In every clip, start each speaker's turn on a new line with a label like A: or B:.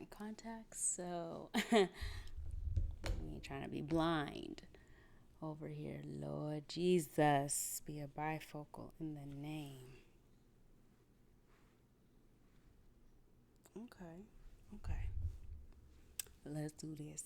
A: my contacts, so we ain't trying to be blind over here. Lord Jesus, be a bifocal in the name. Okay. Let's do this.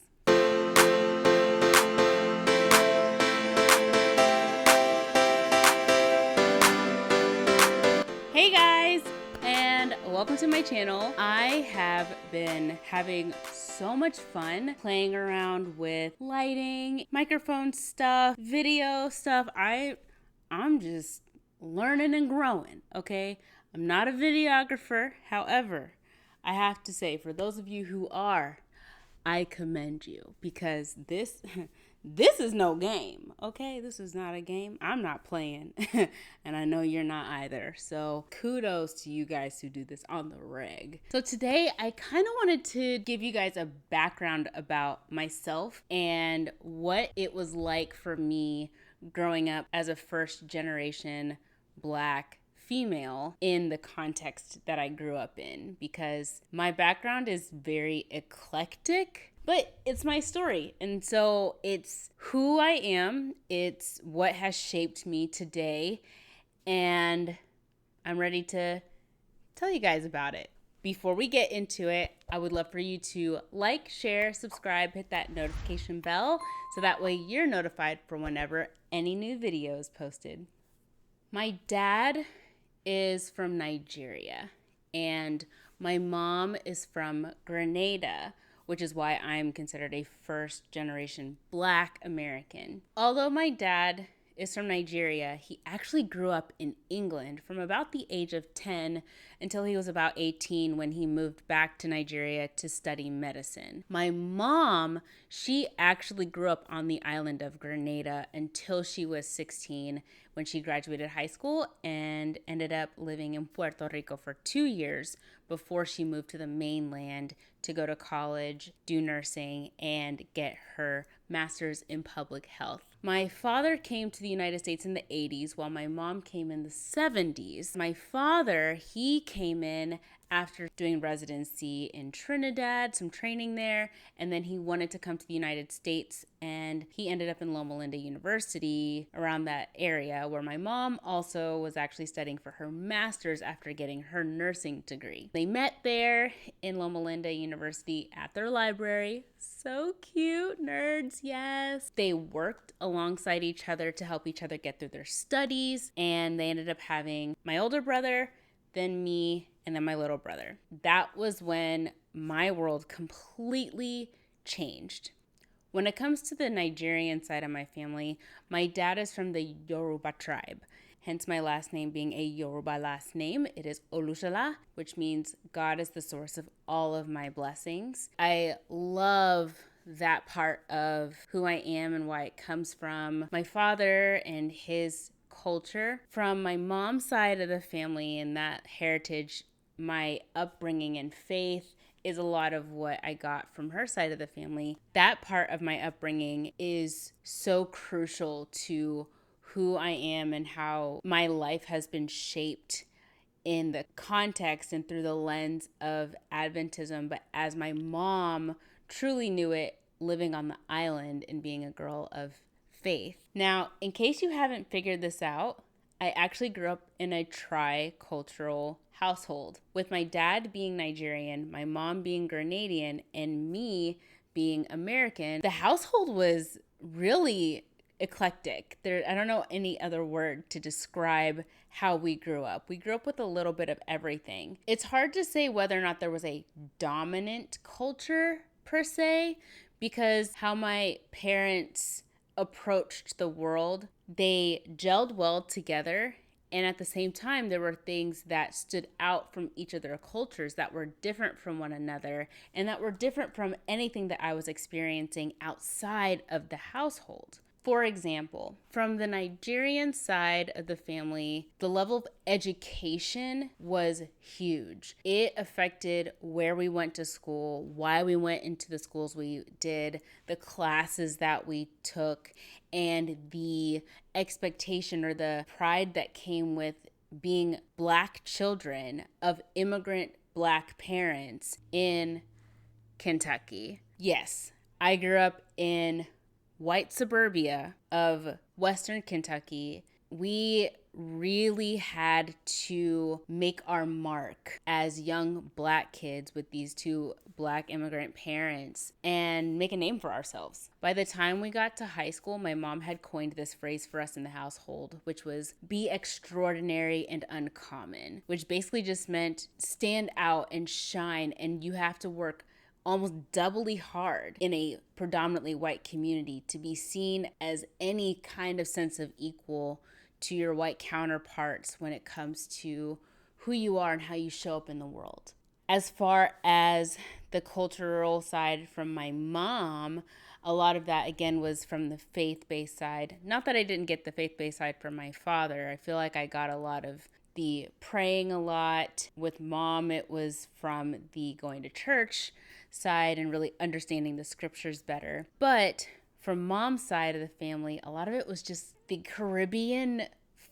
A: Hey guys, and welcome to my channel. I have been having so much fun playing around with lighting, microphone stuff, video stuff. I'm just learning and growing, okay? I'm not a videographer. However, I have to say, for those of you who are, I commend you, because this is no game, okay? This is not a game. I'm not playing, and I know you're not either. So kudos to you guys who do this on the reg. So today I kind of wanted to give you guys a background about myself and what it was like for me growing up as a first generation Black female in the context that I grew up in, because my background is very eclectic, but it's my story. And so it's who I am, it's what has shaped me today, and I'm ready to tell you guys about it. Before we get into it, I would love for you to like, share, subscribe, hit that notification bell so that way you're notified for whenever any new video is posted. My dad is from Nigeria, and my mom is from Grenada, which is why I'm considered a first generation Black American. Although my dad is from Nigeria, he actually grew up in England from about the age of 10 until he was about 18 when he moved back to Nigeria to study medicine. My mom, she actually grew up on the island of Grenada until she was 16 when she graduated high school and ended up living in Puerto Rico for 2 years before she moved to the mainland to go to college, do nursing, and get her master's in public health. My father came to the United States in the 80s while my mom came in the 70s. My father, he came in after doing residency in Trinidad, some training there, and then he wanted to come to the United States, and he ended up in Loma Linda University around that area, where my mom also was actually studying for her master's after getting her nursing degree. They met there in Loma Linda University at their library. So cute, nerds, yes. They worked alongside each other to help each other get through their studies, and they ended up having my older brother, then me, and then my little brother. That was when my world completely changed. When it comes to the Nigerian side of my family, my dad is from the Yoruba tribe, hence my last name being a Yoruba last name. It is Olushala, which means God is the source of all of my blessings. I love that part of who I am and why it comes from my father and his culture. From my mom's side of the family and that heritage, my upbringing and faith is a lot of what I got from her side of the family. That part of my upbringing is so crucial to who I am and how my life has been shaped in the context and through the lens of Adventism, but as my mom truly knew it, living on the island and being a girl of faith. Now, in case you haven't figured this out, I actually grew up in a tri-cultural household, with my dad being Nigerian, my mom being Grenadian, and me being American. The household was really eclectic. I don't know any other word to describe how we grew up. We grew up with a little bit of everything. It's hard to say whether or not there was a dominant culture per se, because how my parents approached the world, they gelled well together, and at the same time there were things that stood out from each of their cultures that were different from one another and that were different from anything that I was experiencing outside of the household. For example, from the Nigerian side of the family, the level of education was huge. It affected where we went to school, why we went into the schools we did, the classes that we took, and the expectation or the pride that came with being Black children of immigrant Black parents in Kentucky. Yes, I grew up in white suburbia of Western Kentucky. We really had to make our mark as young Black kids with these two Black immigrant parents and make a name for ourselves. By the time we got to high school, my mom had coined this phrase for us in the household, which was be extraordinary and uncommon, which basically just meant stand out and shine, and you have to work almost doubly hard in a predominantly white community to be seen as any kind of sense of equal to your white counterparts when it comes to who you are and how you show up in the world. As far as the cultural side from my mom, a lot of that again was from the faith-based side. Not that I didn't get the faith-based side from my father. I feel like I got a lot of the praying a lot. With mom, it was from the going to church side and really understanding the scriptures better. But from mom's side of the family, a lot of it was just the Caribbean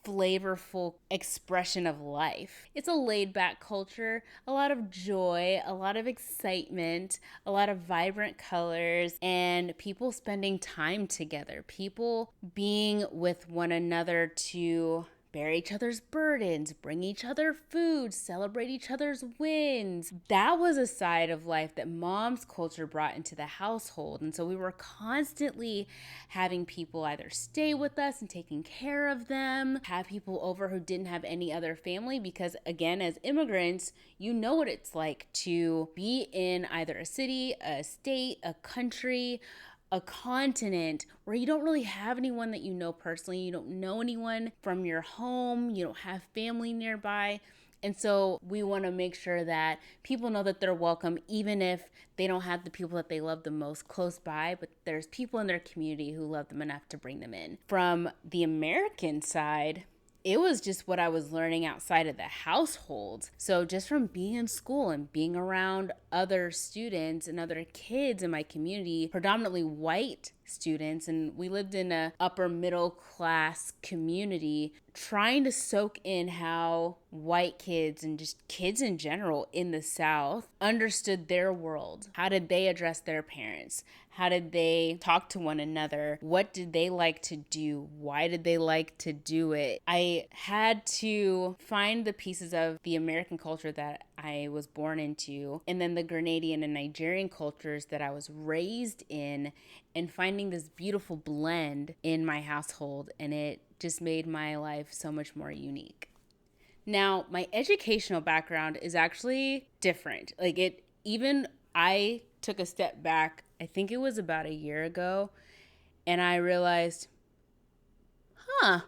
A: flavorful expression of life. It's a laid back culture, a lot of joy, a lot of excitement, a lot of vibrant colors, and people spending time together, people being with one another to bear each other's burdens, bring each other food, celebrate each other's wins. That was a side of life that mom's culture brought into the household. And so we were constantly having people either stay with us and taking care of them, have people over who didn't have any other family, because again, as immigrants, you know what it's like to be in either a city, a state, a country, a continent where you don't really have anyone that you know personally. You don't know anyone from your home. You don't have family nearby. And so we want to make sure that people know that they're welcome, even if they don't have the people that they love the most close by, but there's people in their community who love them enough to bring them in. From the American side, it was just what I was learning outside of the household. So just from being in school and being around other students and other kids in my community, predominantly white students, and we lived in a upper middle class community, trying to soak in how white kids and just kids in general in the South understood their world. How did they address their parents? How did they talk to one another? What did they like to do? Why did they like to do it? I had to find the pieces of the American culture that I was born into, and then the Grenadian and Nigerian cultures that I was raised in, and finding this beautiful blend in my household, and it just made my life so much more unique. Now, my educational background is actually different. I took a step back, I think it was about a year ago, and I realized, I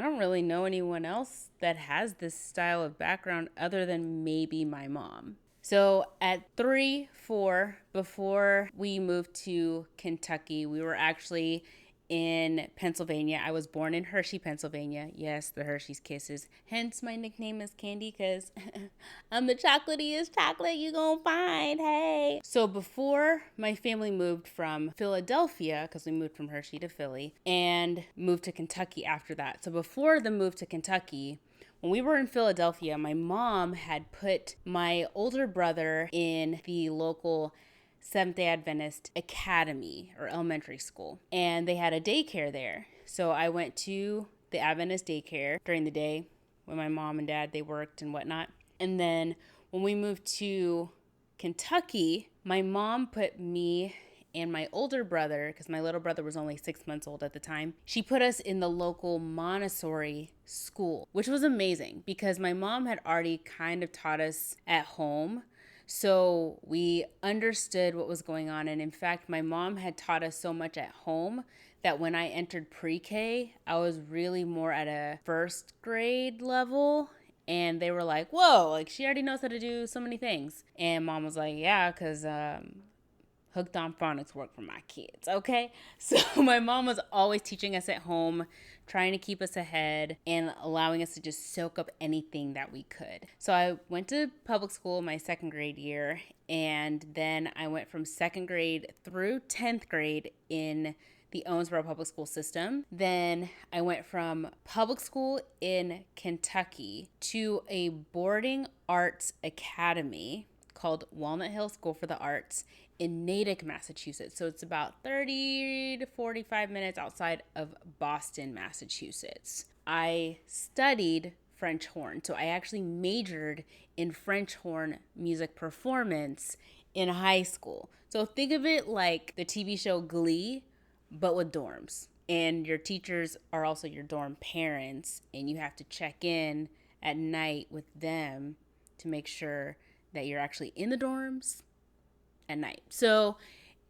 A: don't really know anyone else that has this style of background other than maybe my mom. So at 3, 4, before we moved to Kentucky, we were actually in Pennsylvania. I was born in Hershey, Pennsylvania. Yes, the Hershey's Kisses. Hence my nickname is Candy, because I'm the chocolatiest chocolate you gonna find, hey. So before my family moved from Philadelphia, because we moved from Hershey to Philly, and moved to Kentucky after that. So before the move to Kentucky, when we were in Philadelphia, my mom had put my older brother in the local Seventh-day Adventist academy or elementary school, and they had a daycare there. So I went to the Adventist daycare during the day when my mom and dad, they worked and whatnot. And then when we moved to Kentucky, my mom put me and my older brother, because my little brother was only 6 months old at the time, she put us in the local Montessori school, which was amazing because my mom had already kind of taught us at home. So we understood what was going on. And in fact, my mom had taught us so much at home that when I entered pre-K, I was really more at a first grade level. And they were like, whoa, like she already knows how to do so many things. And mom was like, yeah, because hooked on phonics work for my kids, okay? So my mom was always teaching us at home, trying to keep us ahead and allowing us to just soak up anything that we could. So I went to public school my second grade year, and then I went from second grade through 10th grade in the Owensboro public school system. Then I went from public school in Kentucky to a boarding arts academy called Walnut Hill School for the Arts in Natick, Massachusetts. So it's about 30 to 45 minutes outside of Boston, Massachusetts. I studied French horn. So I actually majored in French horn music performance in high school. So think of it like the TV show Glee, but with dorms. And your teachers are also your dorm parents, and you have to check in at night with them to make sure that you're actually in the dorms at night. So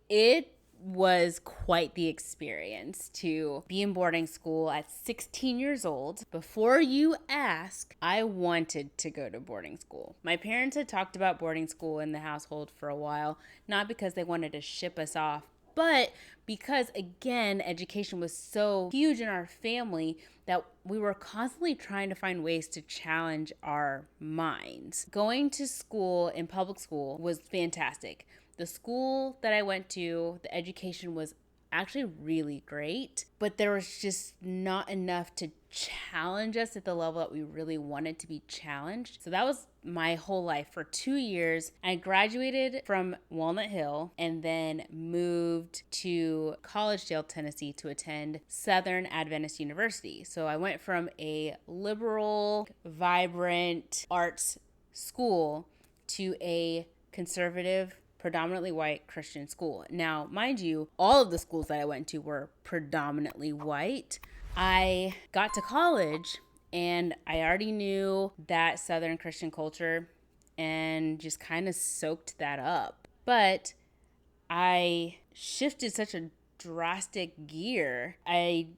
A: it was quite the experience to be in boarding school at 16 years old. Before you ask, I wanted to go to boarding school. My parents had talked about boarding school in the household for a while, not because they wanted to ship us off, but because, again, education was so huge in our family that we were constantly trying to find ways to challenge our minds. Going to school in public school was fantastic. The school that I went to, the education was actually really great, but there was just not enough to challenge us at the level that we really wanted to be challenged. So that was my whole life for 2 years. I graduated from Walnut Hill and then moved to Collegedale, Tennessee to attend Southern Adventist University. So I went from a liberal, vibrant arts school to a conservative, predominantly white Christian school. Now, mind you, all of the schools that I went to were predominantly white. I got to college and I already knew that Southern Christian culture and just kind of soaked that up. But I shifted such a drastic gear. I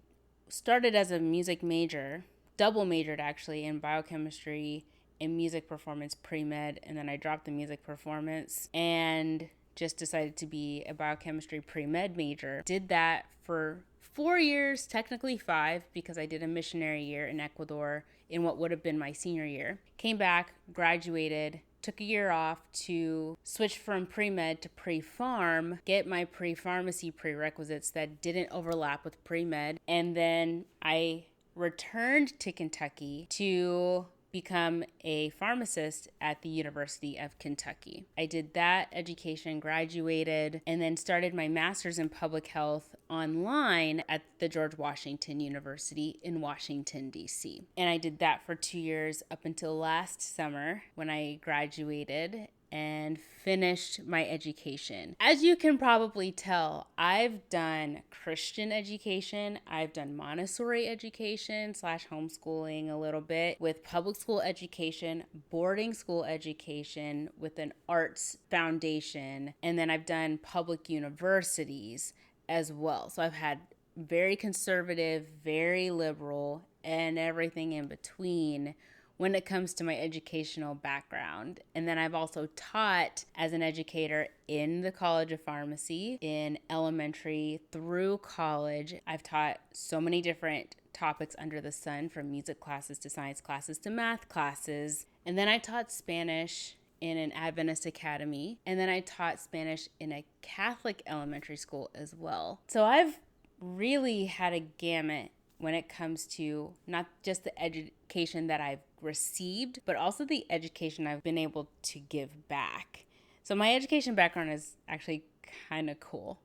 A: started as a music major, double majored actually in biochemistry in music performance pre-med, and then I dropped the music performance and just decided to be a biochemistry pre-med major. Did that for 4 years, technically 5, because I did a missionary year in Ecuador in what would have been my senior year. Came back, graduated, took a year off to switch from pre-med to pre-pharm, get my pre-pharmacy prerequisites that didn't overlap with pre-med, and then I returned to Kentucky to become a pharmacist at the University of Kentucky. I did that education, graduated, and then started my master's in public health online at the George Washington University in Washington, D.C. And I did that for 2 years up until last summer when I graduated and finished my education. As you can probably tell, I've done Christian education, I've done Montessori education / homeschooling a little bit, with public school education, boarding school education with an arts foundation, and then I've done public universities as well. So I've had very conservative, very liberal, and everything in between when it comes to my educational background. And then I've also taught as an educator in the College of Pharmacy, in elementary through college. I've taught so many different topics under the sun, from music classes to science classes to math classes. And then I taught Spanish in an Adventist academy. And then I taught Spanish in a Catholic elementary school as well. So I've really had a gamut when it comes to not just the education that I've received, but also the education I've been able to give back. So my education background is actually kind of cool.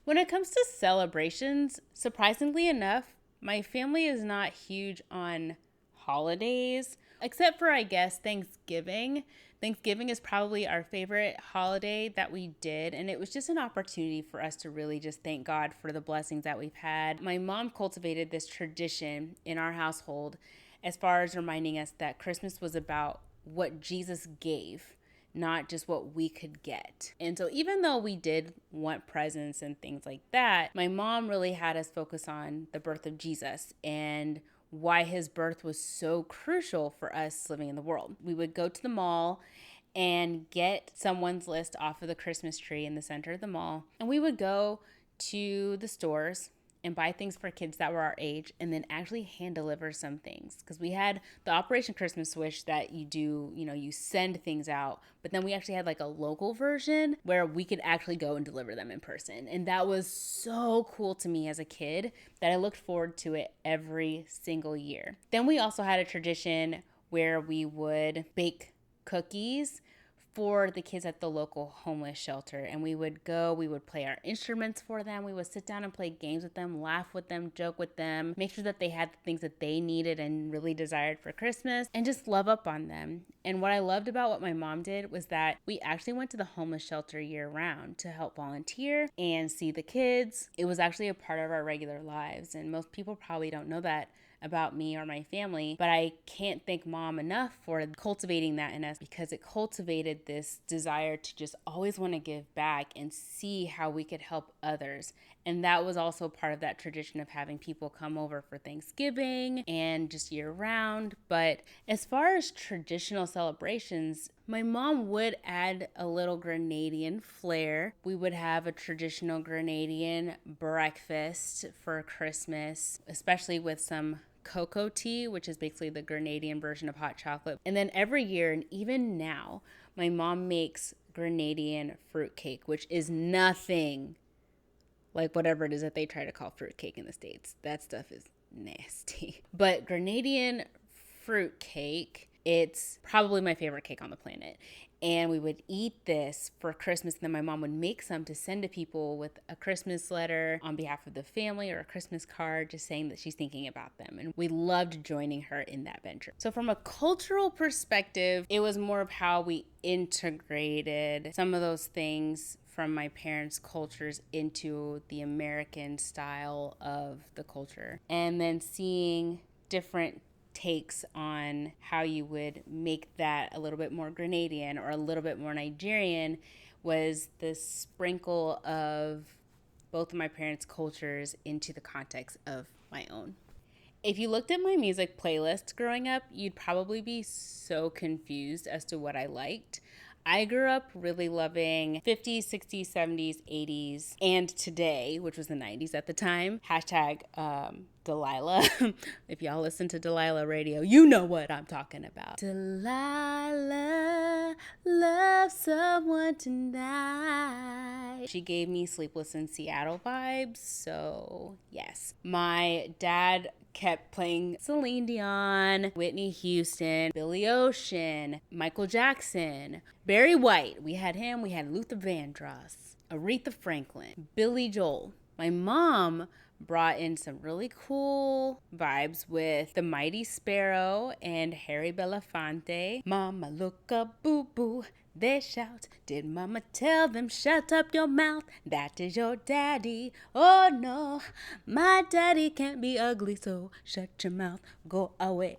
A: When it comes to celebrations, surprisingly enough, my family is not huge on holidays, except for, I guess, Thanksgiving. Thanksgiving is probably our favorite holiday that we did, and it was just an opportunity for us to really just thank God for the blessings that we've had. My mom cultivated this tradition in our household as far as reminding us that Christmas was about what Jesus gave, not just what we could get. And so even though we did want presents and things like that, my mom really had us focus on the birth of Jesus and why his birth was so crucial for us living in the world. We would go to the mall and get someone's list off of the Christmas tree in the center of the mall. And we would go to the stores and buy things for kids that were our age, and then actually hand deliver some things. Because we had the Operation Christmas Wish that you do, you send things out, but then we actually had like a local version where we could actually go and deliver them in person. And that was so cool to me as a kid that I looked forward to it every single year. Then we also had a tradition where we would bake cookies for the kids at the local homeless shelter. And we would play our instruments for them. We would sit down and play games with them, laugh with them, joke with them, make sure that they had the things that they needed and really desired for Christmas, and just love up on them. And what I loved about what my mom did was that we actually went to the homeless shelter year round to help volunteer and see the kids. It was actually a part of our regular lives. And most people probably don't know that about me or my family, but I can't thank mom enough for cultivating that in us, because it cultivated this desire to just always want to give back and see how we could help others. And that was also part of that tradition of having people come over for Thanksgiving and just year round. But as far as traditional celebrations, my mom would add a little Grenadian flair. We would have a traditional Grenadian breakfast for Christmas, especially with some cocoa tea, which is basically the Grenadian version of hot chocolate. And then every year, and even now, my mom makes Grenadian fruitcake, which is nothing like whatever it is that they try to call fruitcake in the States. That stuff is nasty. But Grenadian fruitcake, it's probably my favorite cake on the planet. And we would eat this for Christmas, and then my mom would make some to send to people with a Christmas letter on behalf of the family, or a Christmas card just saying that she's thinking about them. And we loved joining her in that venture. So from a cultural perspective, it was more of how we integrated some of those things from my parents' cultures into the American style of the culture. And then seeing different takes on how you would make that a little bit more Grenadian or a little bit more Nigerian was the sprinkle of both of my parents' cultures into the context of my own. If you looked at my music playlist growing up, you'd probably be so confused as to what I liked. I grew up really loving 50s, 60s, 70s, 80s, and today, which was the 90s at the time. Hashtag Delilah. If y'all listen to Delilah radio, you know what I'm talking about. Delilah, love someone tonight. She gave me Sleepless in Seattle vibes, so yes. My dad kept playing Celine Dion, Whitney Houston, Billy Ocean, Michael Jackson, Barry White. We had him. We had Luther Vandross, Aretha Franklin, Billy Joel. My mom brought in some really cool vibes with The Mighty Sparrow and Harry Belafonte. Mama, look up, boo-boo. They shout, did mama tell them shut up your mouth? That is your daddy. Oh no, my daddy can't be ugly, so shut your mouth, go away.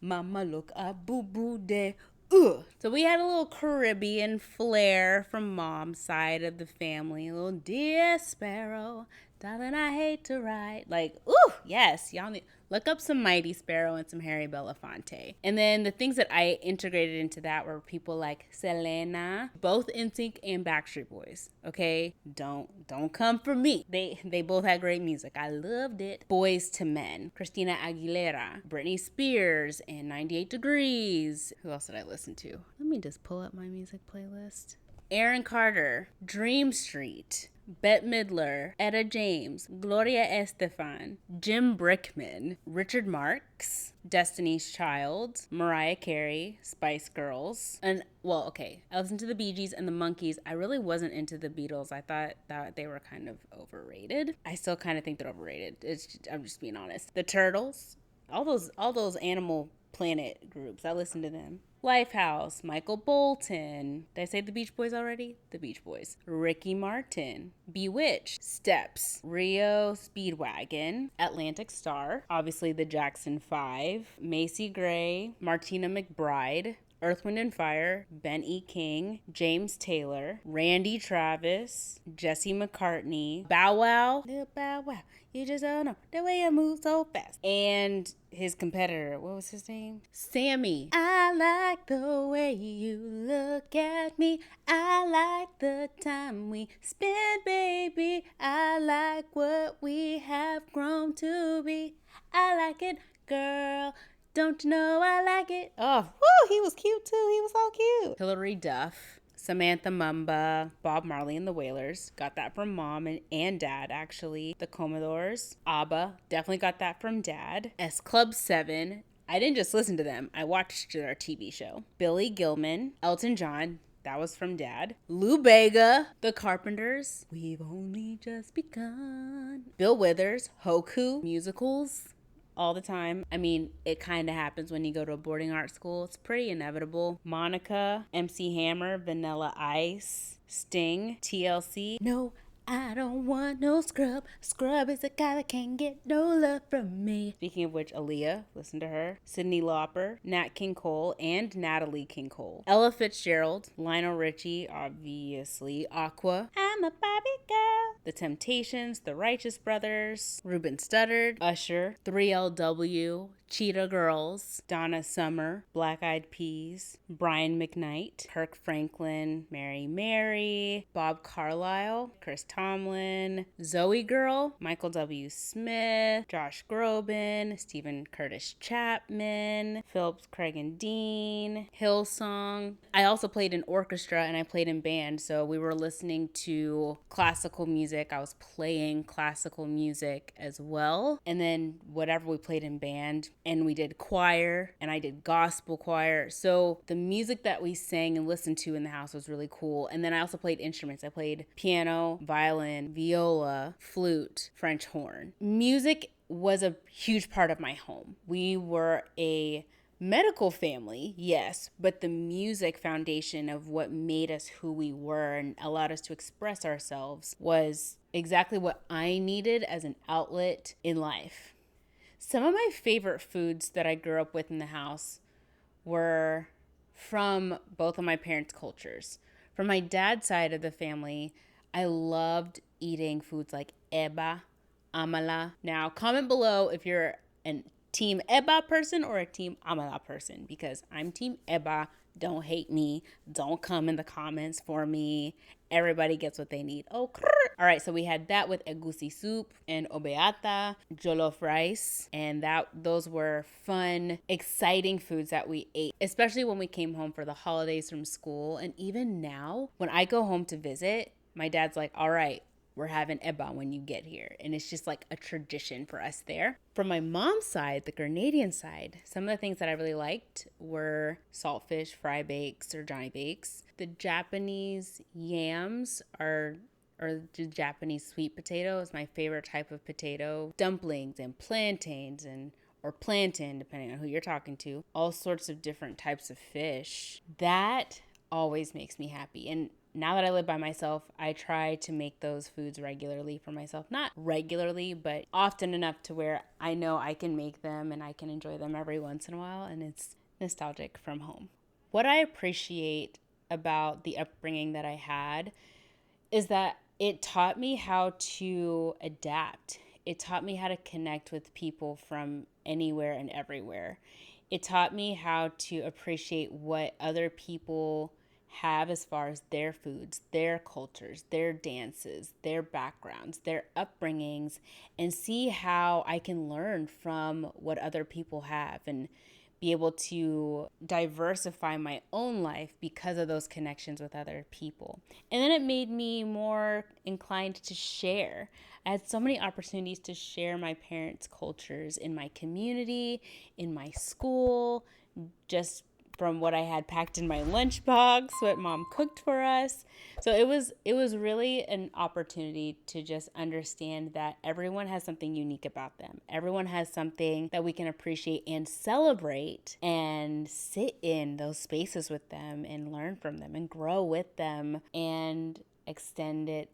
A: Mama look up, boo boo de. So we had a little Caribbean flair from mom's side of the family. A little Dear Sparrow, darling, I hate to write. Like, ooh, yes, y'all need look up some Mighty Sparrow and some Harry Belafonte. And then the things that I integrated into that were people like Selena, both NSYNC and Backstreet Boys. Okay, don't come for me. They both had great music. I loved it. Boys to Men, Christina Aguilera, Britney Spears, and 98 Degrees. Who else did I listen to? Let me just pull up my music playlist. Aaron Carter, Dream Street, Bette Midler, Etta James, Gloria Estefan, Jim Brickman, Richard Marx, Destiny's Child, Mariah Carey, Spice Girls, and well, okay, I listened to the Bee Gees and the Monkees. I really wasn't into the Beatles. I thought that they were kind of overrated. I still kind of think they're overrated. I'm just being honest. The Turtles, all those Animal Planet groups, I listened to them. Lifehouse, Michael Bolton. Did I say the Beach Boys already? The Beach Boys. Ricky Martin, Bewitched, Steps, Rio Speedwagon, Atlantic Star, obviously the Jackson 5, Macy Gray, Martina McBride, Earth, Wind and Fire, Ben E. King, James Taylor, Randy Travis, Jesse McCartney, Bow Wow, Lil Bow Wow, you just don't know the way I move so fast. And his competitor, what was his name? Sammy. I like the way you look at me. I like the time we spend, baby. I like what we have grown to be. I like it, girl. Don't you know I like it? Oh, woo, he was cute too. He was so cute. Hilary Duff, Samantha Mumba, Bob Marley and the Wailers. Got that from mom and dad, actually. The Commodores, ABBA. Definitely got that from dad. S Club 7. I didn't just listen to them. I watched their TV show. Billy Gilman, Elton John. That was from Dad. Lou Bega, The Carpenters, We've Only Just Begun. Bill Withers, Hoku, musicals. All the time. I mean, it kind of happens when you go to a boarding art school. It's pretty inevitable. Monica, MC Hammer, Vanilla Ice, Sting, TLC. No, I don't want no scrub. Scrub is a guy that can't get no love from me. Speaking of which, Aaliyah, listen to her. Cyndi Lauper, Nat King Cole, and Natalie King Cole. Ella Fitzgerald, Lionel Richie, obviously. Aqua, I'm a Barbie girl. The Temptations, The Righteous Brothers, Ruben Studdard, Usher, 3LW, Cheetah Girls, Donna Summer, Black Eyed Peas, Brian McKnight, Kirk Franklin, Mary Mary, Bob Carlyle, Chris Tomlin, Zoe Girl, Michael W. Smith, Josh Groban, Stephen Curtis Chapman, Phillips Craig and Dean, Hillsong. I also played in orchestra and I played in band, so we were listening to classical music. I was playing classical music as well. And then whatever we played in band, and we did choir, and I did gospel choir. So the music that we sang and listened to in the house was really cool. And then I also played instruments. I played piano, violin, viola, flute, French horn. Music was a huge part of my home. We were a medical family, yes, but the music foundation of what made us who we were and allowed us to express ourselves was exactly what I needed as an outlet in life. Some of my favorite foods that I grew up with in the house were from both of my parents' cultures. From my dad's side of the family, I loved eating foods like eba, amala. Now, comment below if you're a team eba person or a team amala person, because I'm team eba. Don't hate me. Don't come in the comments for me. Everybody gets what they need. Oh, all right, so we had that with egusi soup and obeata, jollof rice, and those were fun, exciting foods that we ate, especially when we came home for the holidays from school. And even now, when I go home to visit, my dad's like, all right, we're having eba when you get here. And it's just like a tradition for us there. From my mom's side, the Grenadian side, some of the things that I really liked were saltfish, fry bakes, or Johnny bakes. The Japanese yams or the Japanese sweet potato is my favorite type of potato. Dumplings and plantains or plantain, depending on who you're talking to. All sorts of different types of fish. That always makes me happy. And now that I live by myself, I try to make those foods regularly for myself. Not regularly, but often enough to where I know I can make them and I can enjoy them every once in a while, and it's nostalgic from home. What I appreciate about the upbringing that I had is that it taught me how to adapt. It taught me how to connect with people from anywhere and everywhere. It taught me how to appreciate what other people have as far as their foods, their cultures, their dances, their backgrounds, their upbringings, and see how I can learn from what other people have and be able to diversify my own life because of those connections with other people. And then it made me more inclined to share. I had so many opportunities to share my parents' cultures in my community, in my school, just from what I had packed in my lunchbox, what mom cooked for us. So it was really an opportunity to just understand that everyone has something unique about them. Everyone has something that we can appreciate and celebrate, and sit in those spaces with them and learn from them and grow with them and extend it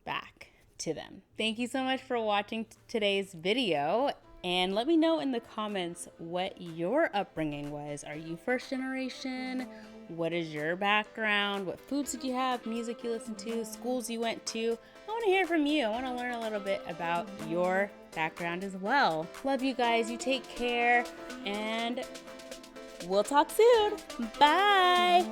A: back to them. Thank you so much for watching today's video. And let me know in the comments what your upbringing was. Are you first generation? What is your background? What foods did you have? Music you listened to? Schools you went to? I want to hear from you. I want to learn a little bit about your background as well. Love you guys. You take care. And we'll talk soon. Bye.